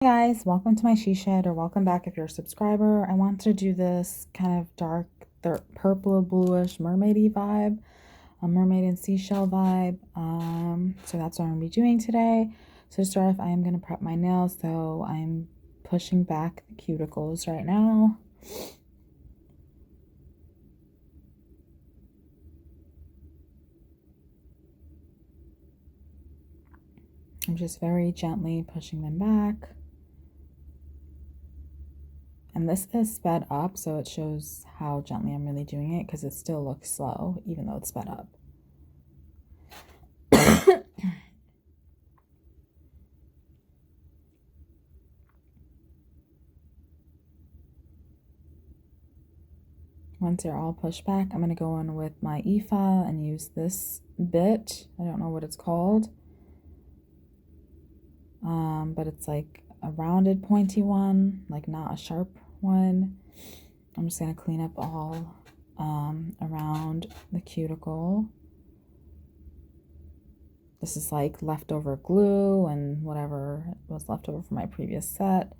Hey guys, welcome to my she shed, or welcome back if you're a subscriber. I want to do this kind of dark, purple bluish mermaidy vibe, a mermaid and seashell vibe. So that's what I'm gonna be doing today. So to start off, I am gonna prep my nails, so I'm pushing back the cuticles right now. I'm just very gently pushing them back. And this is sped up, so it shows how gently I'm really doing it because it still looks slow, even though it's sped up. Once they're all pushed back, I'm going to go in with my e-file and use this bit. I don't know what it's called, but it's like a rounded pointy one, like not a sharp one. I'm just going to clean up all around the cuticle. This is like leftover glue and whatever was left over from my previous set.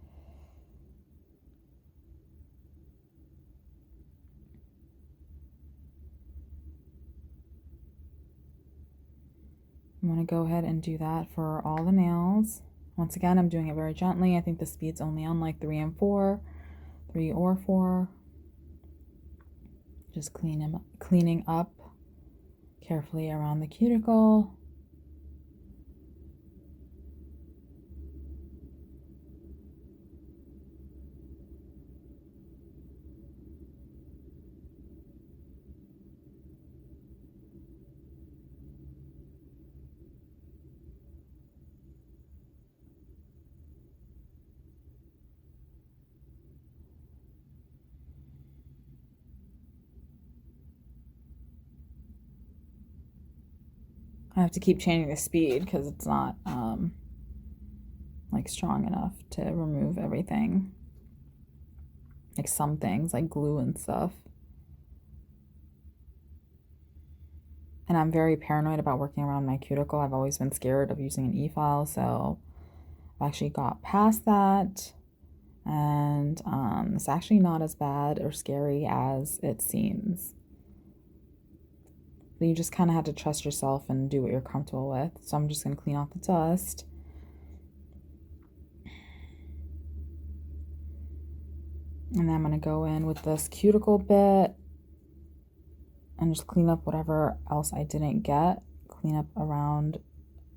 I'm going to go ahead and do that for all the nails. Once again, I'm doing it very gently. I think the speed's only on like 3 and 4, 3 or 4. Just cleaning up carefully around the cuticle. I have to keep changing the speed because it's not like strong enough to remove everything. Like some things, like glue and stuff. And I'm very paranoid about working around my cuticle. I've always been scared of using an e-file, so I've actually got past that. And it's actually not as bad or scary as it seems. But you just kind of have to trust yourself and do what you're comfortable with. So I'm just going to clean off the dust. And then I'm going to go in with this cuticle bit and just clean up whatever else I didn't get. Clean up around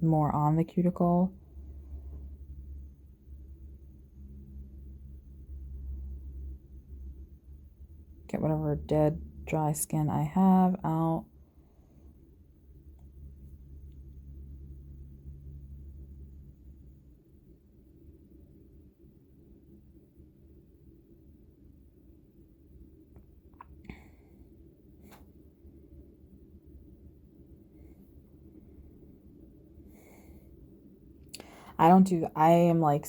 more on the cuticle. Get whatever dead, dry skin I have out. I am like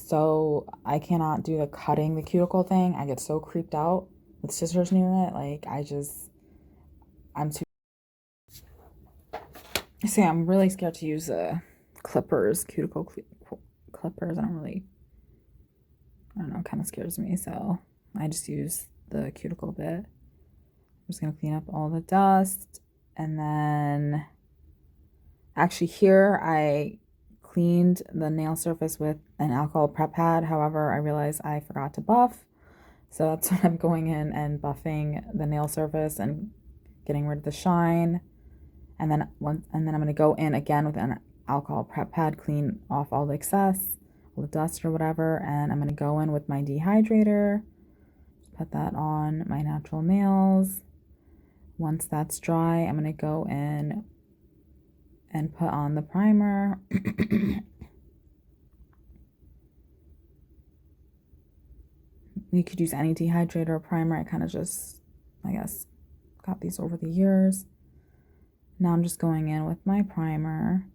I cannot do the cutting the cuticle thing. I get so creeped out with scissors near it. Like, I'm too, see, I'm really scared to use clippers, clippers. I don't know, kind of scares me. So I just use the cuticle bit. I'm just going to clean up all the dust. And then actually here I cleaned the nail surface with an alcohol prep pad. However, I realized I forgot to buff. So that's when I'm going in and buffing the nail surface and getting rid of the shine. And then I'm going to go in again with an alcohol prep pad, clean off all the excess, all the dust or whatever. And I'm going to go in with my dehydrator, put that on my natural nails. Once that's dry, I'm going to go in and put on the primer. You could use any dehydrator or primer. I kind of just, I guess, got these over the years. Now I'm just going in with my primer.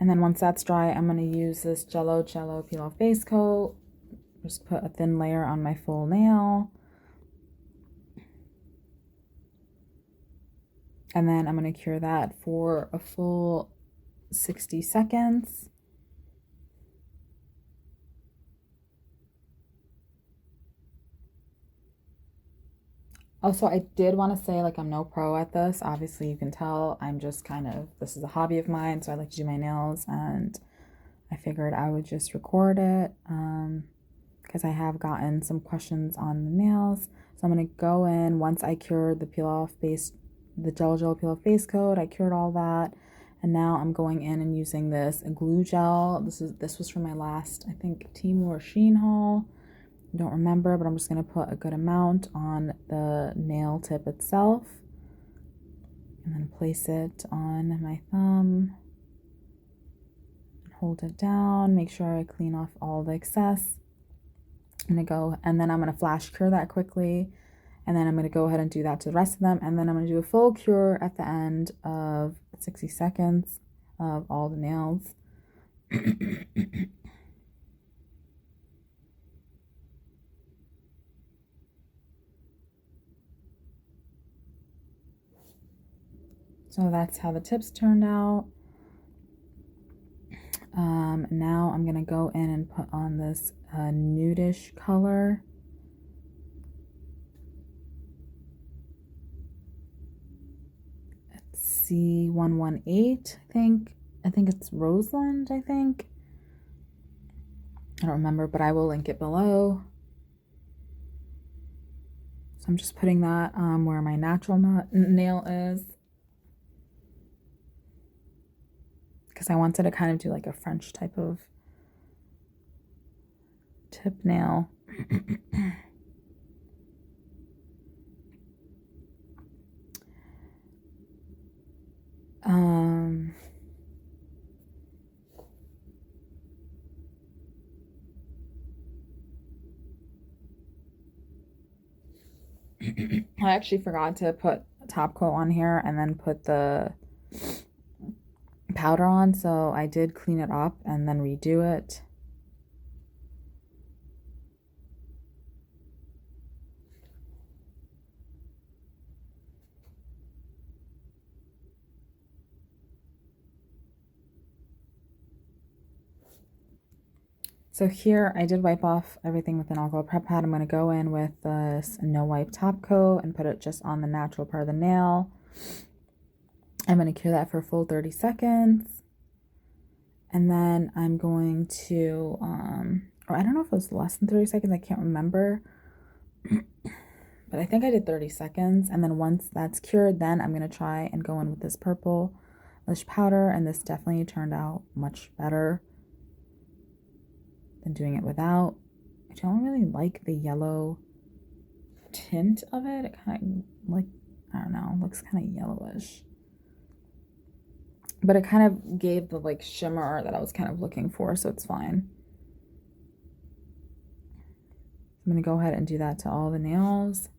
And then once that's dry, I'm going to use this Jello Peel Off Base Coat. Just put a thin layer on my full nail. And then I'm going to cure that for a full 60 seconds. Also, I did want to say, like, I'm no pro at this. Obviously, you can tell I'm just kind of, this is a hobby of mine, so I like to do my nails, and I figured I would just record it because I have gotten some questions on the nails. So I'm going to go in once I cured the Jello Peel Off Base Coat. I cured all that, and now I'm going in and using this glue gel. This was from my last, I think, Temu or Shein haul. I don't remember, but I'm just going to put a good amount on the nail tip itself and then place it on my thumb. Hold it down, make sure I clean off all the excess. I'm going to go, and then I'm going to flash cure that quickly, and then I'm going to go ahead and do that to the rest of them, and then I'm going to do a full cure at the end of 60 seconds of all the nails. So that's how the tips turned out. Now I'm going to go in and put on this nudish color. It's C118, I think. I think it's Roseland, I think. I don't remember, but I will link it below. So I'm just putting that where my natural nail is. Because I wanted to kind of do like a French type of tip nail. I actually forgot to put a top coat on here and then put the powder on, so I did clean it up and then redo it. So here I did wipe off everything with an alcohol prep pad. I'm going to go in with this no wipe top coat and put it just on the natural part of the nail. I'm going to cure that for a full 30 seconds. And then I'm going to, or I don't know if it was less than 30 seconds. I can't remember. But I think I did 30 seconds. And then once that's cured, then I'm going to try and go in with this purplish powder. And this definitely turned out much better than doing it without. I don't really like the yellow tint of it. It kind of, like, I don't know, looks kind of yellowish. But it kind of gave the like shimmer that I was kind of looking for, so it's fine. I'm going to go ahead and do that to all the nails.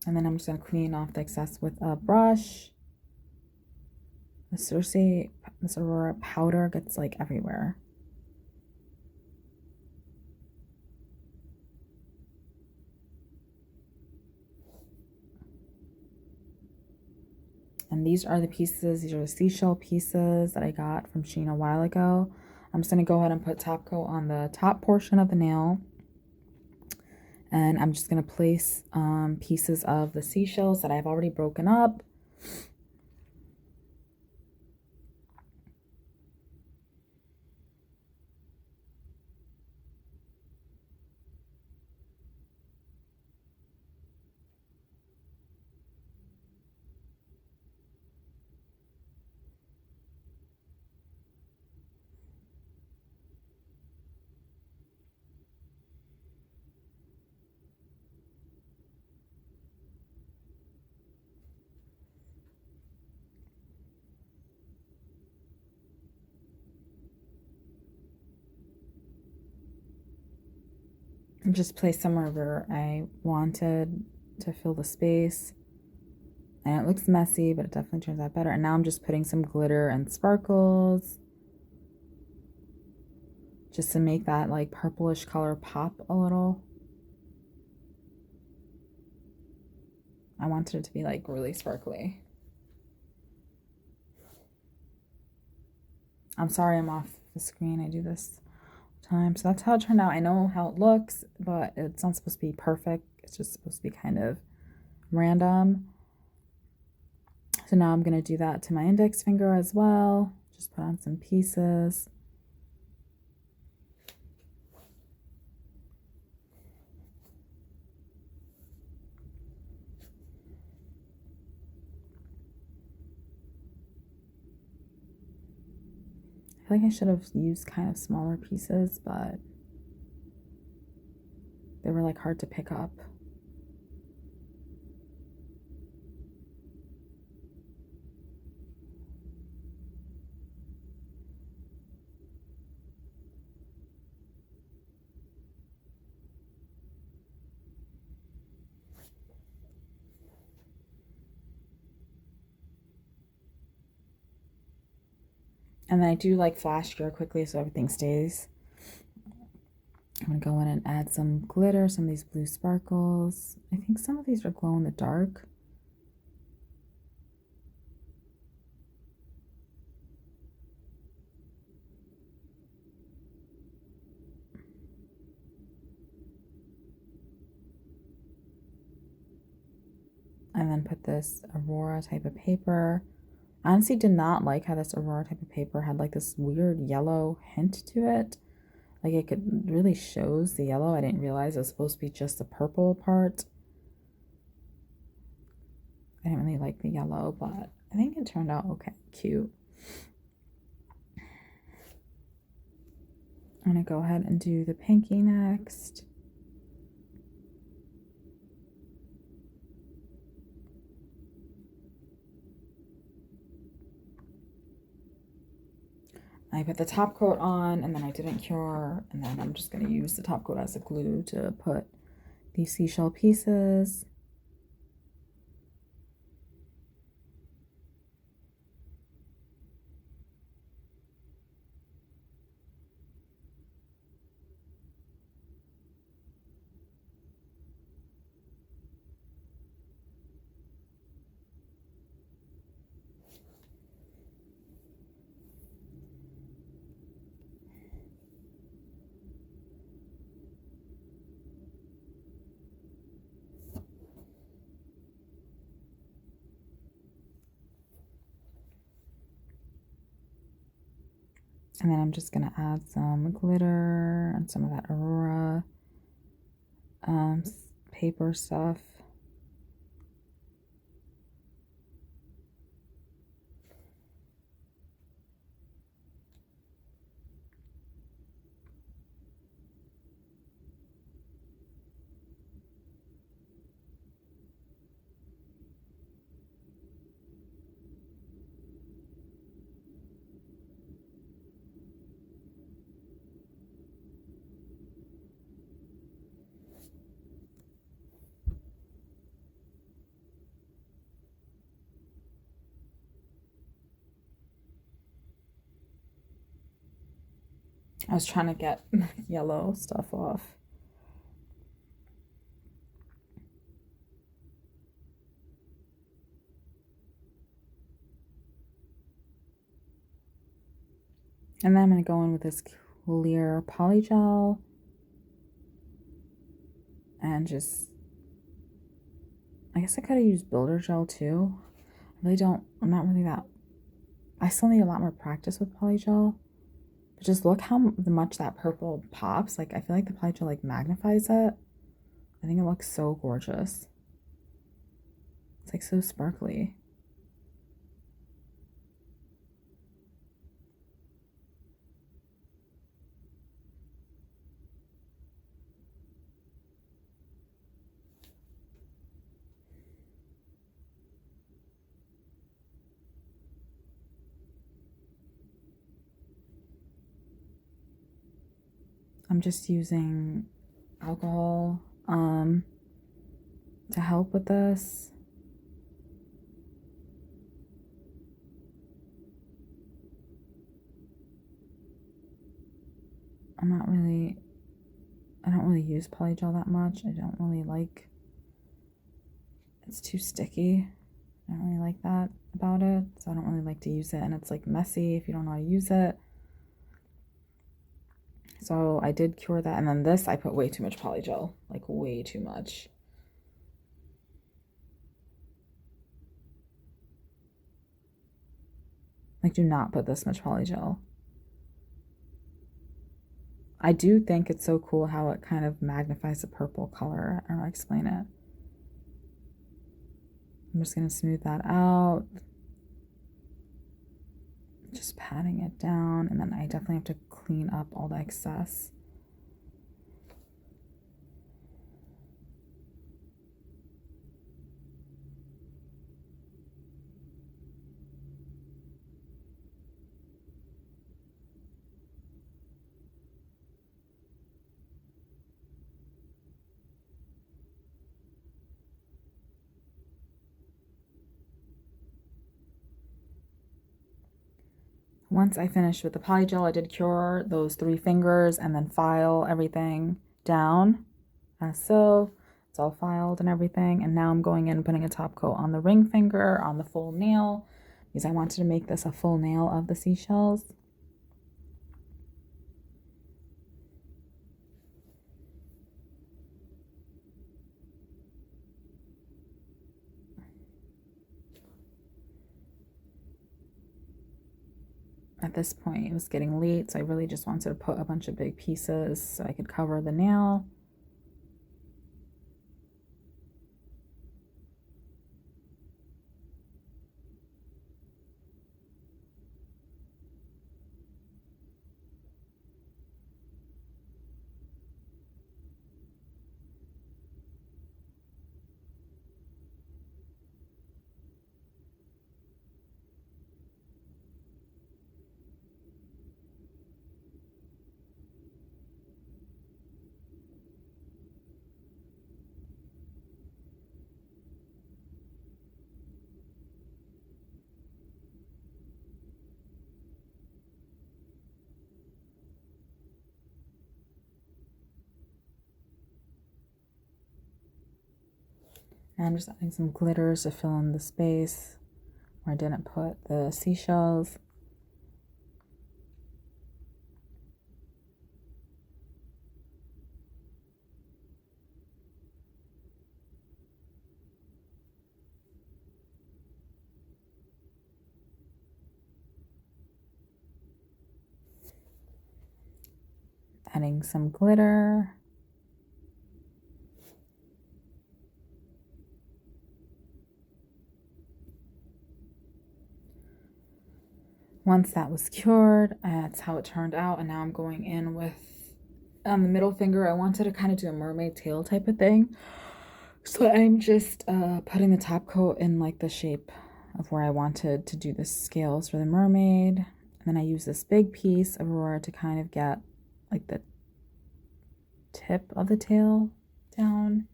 And then I'm just going to clean off the excess with a brush. This Aurora powder gets like everywhere. And these are the pieces, these are the seashell pieces that I got from Shein a while ago. I'm just going to go ahead and put top coat on the top portion of the nail. And I'm just going to place pieces of the seashells that I've already broken up. just place somewhere where I wanted to fill the space. And it looks messy, but it definitely turns out better. And now I'm just putting some glitter and sparkles just to make that like purplish color pop a little. I wanted it to be like really sparkly. I'm sorry I'm off the screen. I do this time. So that's how it turned out. I know how it looks, but it's not supposed to be perfect. It's just supposed to be kind of random. So now I'm going to do that to my index finger as well. Just put on some pieces. I feel like I should have used kind of smaller pieces, but they were like hard to pick up. And then I do like flash cure quickly so everything stays. I'm going to go in and add some glitter, some of these blue sparkles. I think some of these are glow in the dark. And then put this Aurora type of paper. I honestly did not like how this Aurora type of paper had like this weird yellow hint to it. Like it could really shows the yellow. I didn't realize it was supposed to be just the purple part. I didn't really like the yellow, but I think it turned out okay, cute. I'm gonna go ahead and do the pinky next. I put the top coat on and then I didn't cure, and then I'm just going to use the top coat as a glue to put these seashell pieces. And then I'm just going to add some glitter and some of that Aurora paper stuff. I was trying to get yellow stuff off. And then I'm going to go in with this clear polygel and just, I guess I could have used builder gel too. I'm not really that, I still need a lot more practice with polygel. But just look how much that purple pops. Like, I feel like the polygel like magnifies it. I think it looks so gorgeous. It's like so sparkly. I'm just using alcohol to help with this. I don't really use polygel that much. I don't really like, it's too sticky. I don't really like that about it, so I don't really like to use it, and it's like messy if you don't know how to use it. So I did cure that, and then this I put way too much polygel, like way too much. Like, do not put this much polygel. I do think it's so cool how it kind of magnifies the purple color. I don't know how to explain it. I'm just going to smooth that out. Just patting it down, and then I definitely have to clean up all the excess. Once I finished with the polygel, I did cure those 3 fingers and then file everything down as so. It's all filed and everything. And now I'm going in and putting a top coat on the ring finger, on the full nail, because I wanted to make this a full nail of the seashells. At this point, it was getting late, so I really just wanted to put a bunch of big pieces so I could cover the nail. And I'm just adding some glitters to fill in the space where I didn't put the seashells. Adding some glitter. Once that was cured, that's how it turned out. And now I'm going in with the middle finger. I wanted to kind of do a mermaid tail type of thing. So I'm just putting the top coat in like the shape of where I wanted to do the scales for the mermaid. And then I use this big piece of Aurora to kind of get like the tip of the tail down.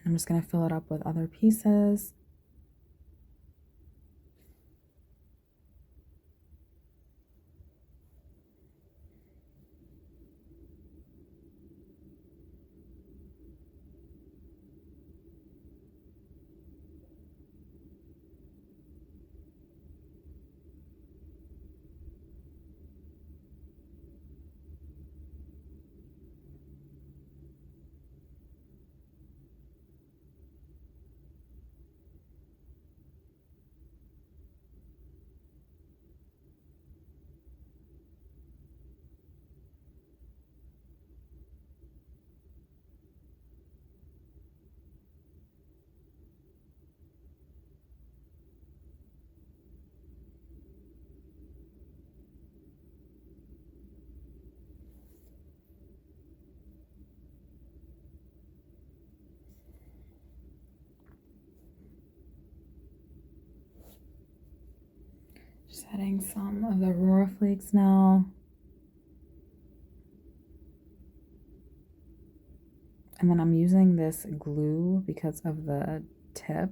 And I'm just going to fill it up with other pieces. Adding some of the Aurora Flakes now. And then I'm using this glue because of the tip,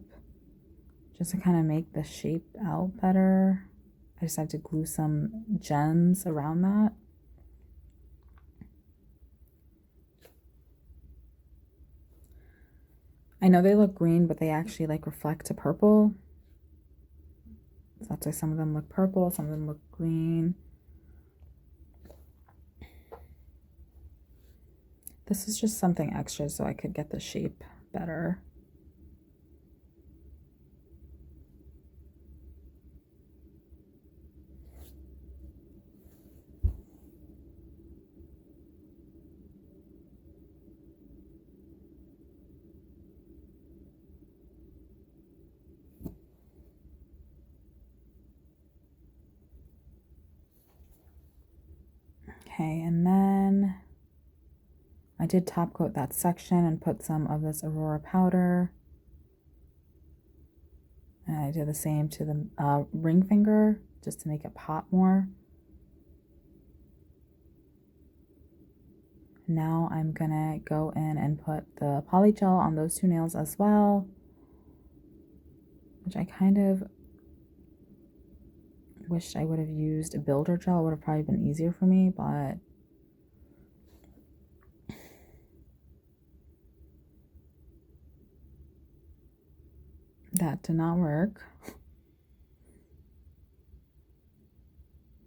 just to kind of make the shape out better. I just have to glue some gems around that. I know they look green, but they actually like reflect to purple. So that's why some of them look purple, some of them look green. This is just something extra so I could get the shape better. Okay, and then I did top coat that section and put some of this Aurora powder. And I did the same to the ring finger just to make it pop more. Now I'm gonna go in and put the poly gel on those two nails as well, which I kind of wished I would have used a builder gel. It would have probably been easier for me, but that did not work.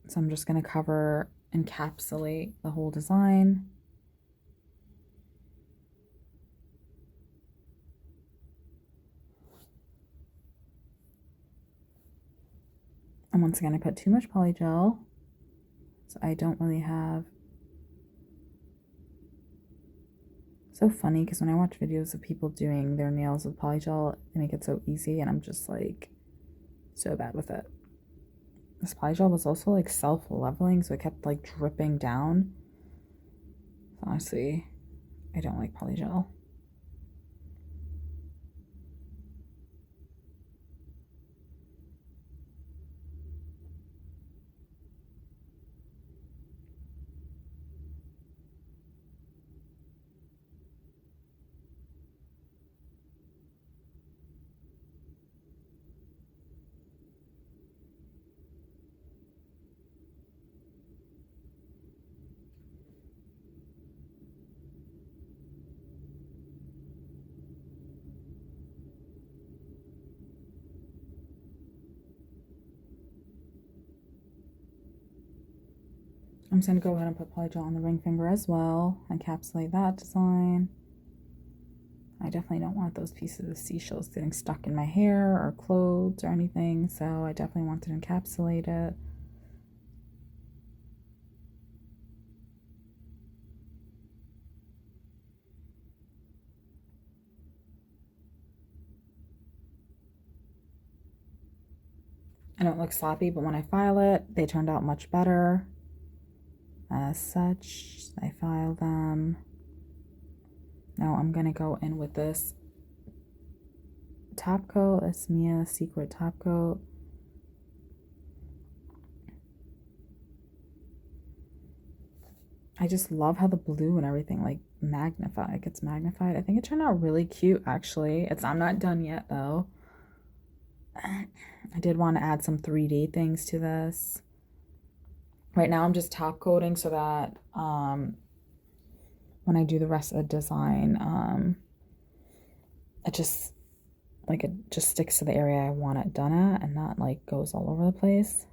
So I'm just going to encapsulate the whole design. And once again, I put too much poly gel, so I don't really have. So funny because when I watch videos of people doing their nails with poly gel, they make it so easy, and I'm just like so bad with it. This poly gel was also like self-leveling, so it kept like dripping down. So honestly, I don't like poly gel. I'm just going to go ahead and put poly gel on the ring finger as well, encapsulate that design. I definitely don't want those pieces of seashells getting stuck in my hair or clothes or anything, so I definitely want to encapsulate it. I don't look sloppy, but when I file it, they turned out much better. As such, I file them. Now I'm going to go in with this top coat, this Mia Secret top coat. I just love how the blue and everything like gets magnified. I think it turned out really cute actually. I'm not done yet though. I did want to add some 3D things to this. Right now I'm just top coating so that when I do the rest of the design, it just sticks to the area I want it done at and not like goes all over the place.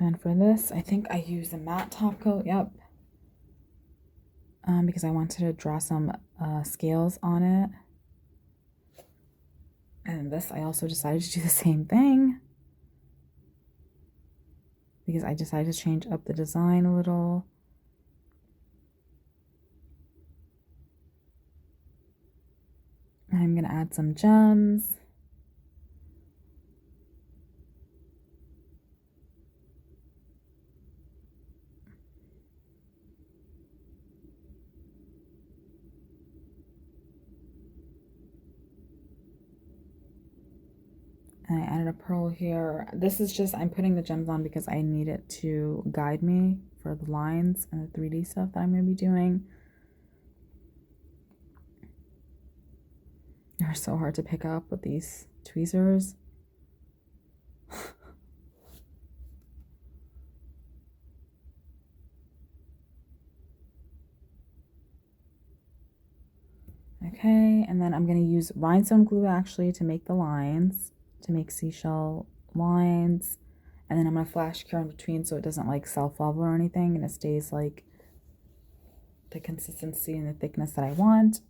And for this, I think I use a matte top coat, yep. Because I wanted to draw some scales on it. And this, I also decided to do the same thing. Because I decided to change up the design a little. I'm going to add some gems. And I added a pearl here. This is just, I'm putting the gems on because I need it to guide me for the lines and the 3D stuff that I'm going to be doing. They're so hard to pick up with these tweezers. Okay, and then I'm going to use rhinestone glue actually to make the lines, to make seashell lines. And then I'm going to flash cure in between so it doesn't like self-level or anything, and it stays like the consistency and the thickness that I want.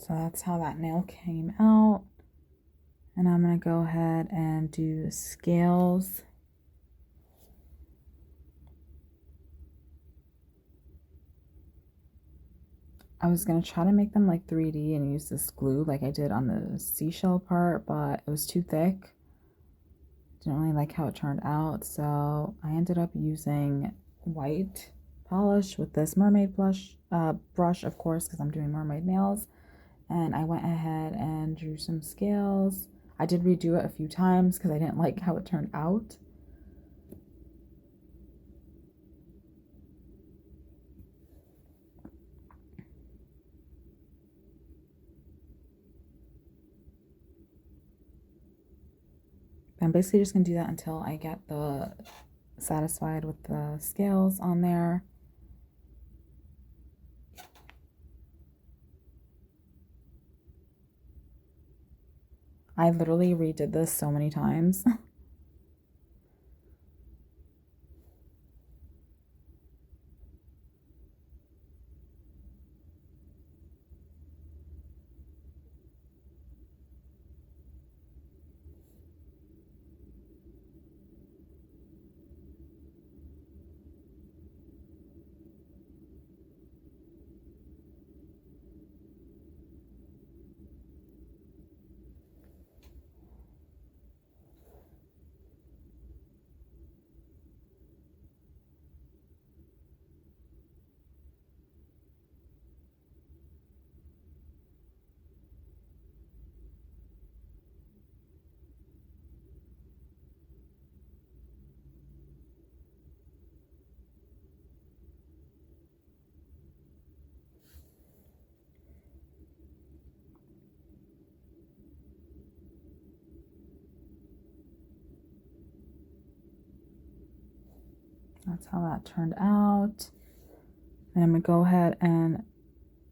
So that's how that nail came out. And I'm going to go ahead and do scales. I was going to try to make them like 3D and use this glue like I did on the seashell part, but it was too thick. Didn't really like how it turned out, so I ended up using white polish with this mermaid brush, of course, because I'm doing mermaid nails. And I went ahead and drew some scales. I did redo it a few times because I didn't like how it turned out. I'm basically just going to do that until I get satisfied with the scales on there. I literally redid this so many times. That's how that turned out. And I'm going to go ahead and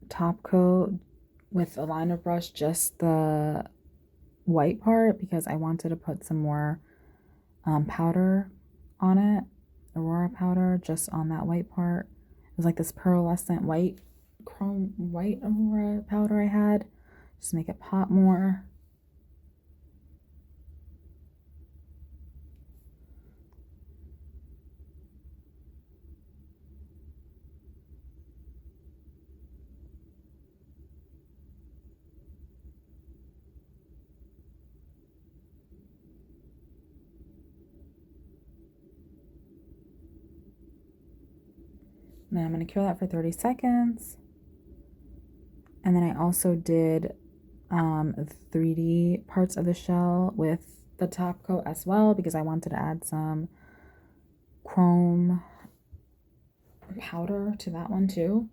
top coat with a liner brush just the white part because I wanted to put some more powder on it, Aurora powder, just on that white part. It was like this pearlescent white, chrome white Aurora powder I had, just to make it pop more. Then I'm going to cure that for 30 seconds. And then I also did 3D parts of the shell with the top coat as well because I wanted to add some chrome powder to that one too.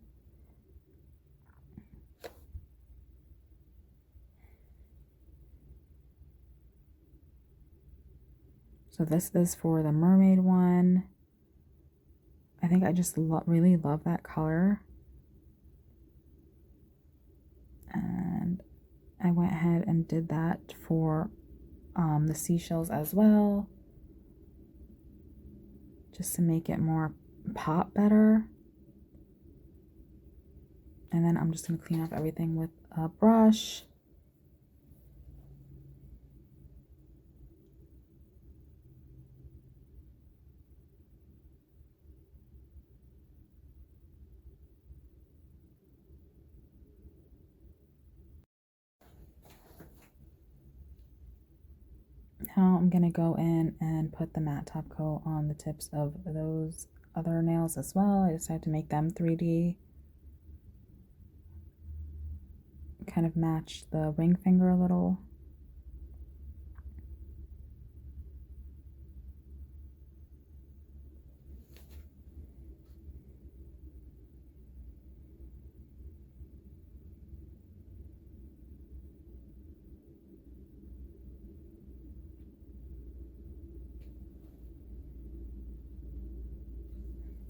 So this is for the mermaid one. I think I just really love that color. And I went ahead and did that for the seashells as well. just to make it more pop better. And then I'm just going to clean up everything with a brush. Now I'm going to go in and put the matte top coat on the tips of those other nails as well. I decided to make them 3D. Kind of match the ring finger a little.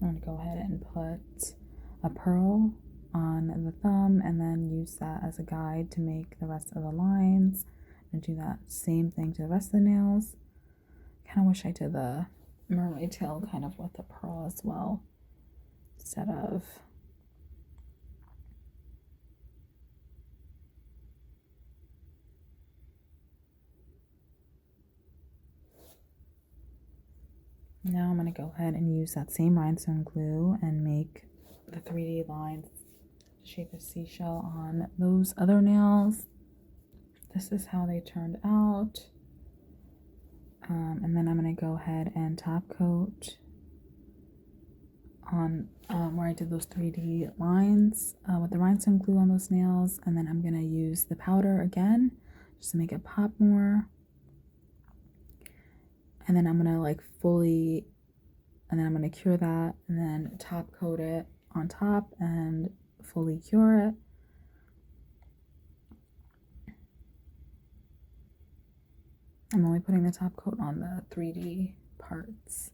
I'm going to go ahead and put a pearl on the thumb and then use that as a guide to make the rest of the lines. And do that same thing to the rest of the nails. Kind of wish I did the mermaid tail kind of with the pearl as well, instead of now I'm going to go ahead and use that same rhinestone glue and make the 3D lines, shape of seashell on those other nails. This is how they turned out. And then I'm going to go ahead and top coat on where I did those 3D lines with the rhinestone glue on those nails. And then I'm going to use the powder again just to make it pop more. And then I'm going to like fully, and then I'm going to cure that and then top coat it on top and fully cure it. I'm only putting the top coat on the 3D parts.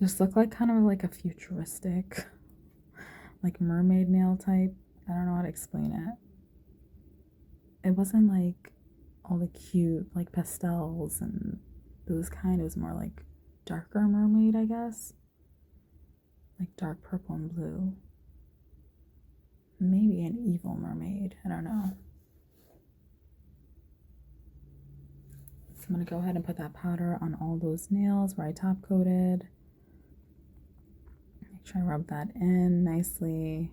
This looked like kind of like a futuristic, like mermaid nail type. I don't know how to explain it. It wasn't like all the cute like pastels and those kind. It was more like darker mermaid, I guess. Like dark purple and blue. Maybe an evil mermaid. I don't know. So I'm going to go ahead and put that powder on all those nails where I top coated. Make sure I rub that in nicely.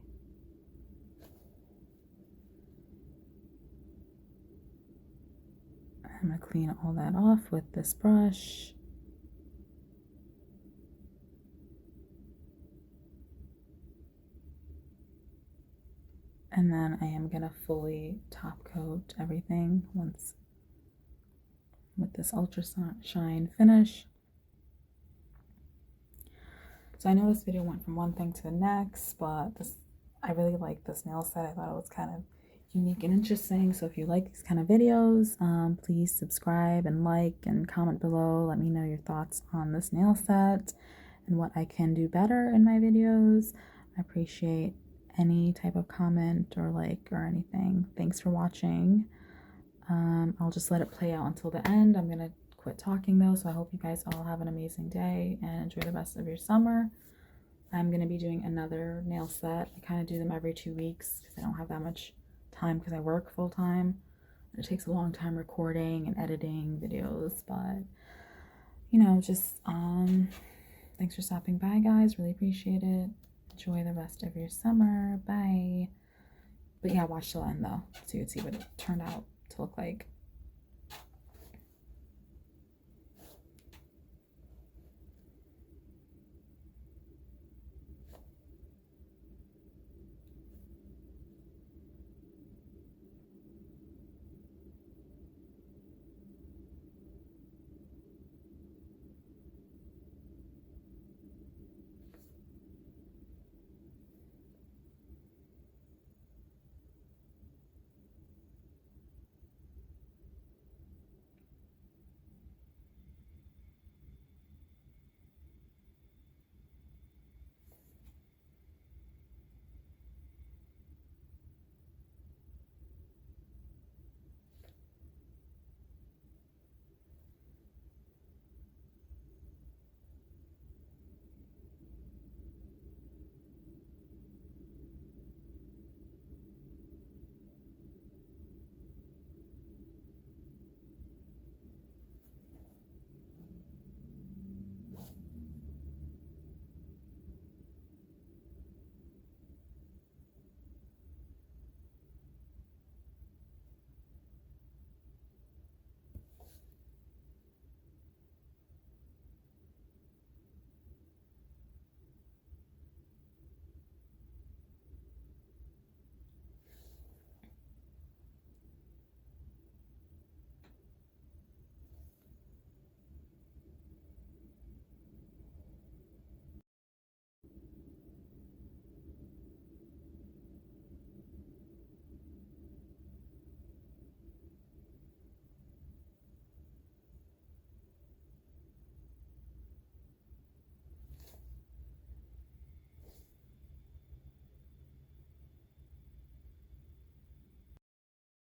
I'm going to clean all that off with this brush. And then I am going to fully top coat everything once with this Ultra Shine finish. So I know this video went from one thing to the next, but I really like this nail set. I thought it was kind of unique and interesting. So if you like these kind of videos, please subscribe and like and comment below. Let me know your thoughts on this nail set and what I can do better in my videos. I appreciate any type of comment or like or anything. Thanks for watching. I'll just let it play out until the end. I'm gonna quit talking though, so I hope you guys all have an amazing day and enjoy the rest of your summer. I'm gonna be doing another nail set. I kind of do them every 2 weeks because I don't have that much time because I work full time. It takes a long time recording and editing videos, but you know, just thanks for stopping by, guys. Really appreciate it. Enjoy the rest of your summer. Bye. But yeah, watch till the end though, so you can see what it turned out to look like.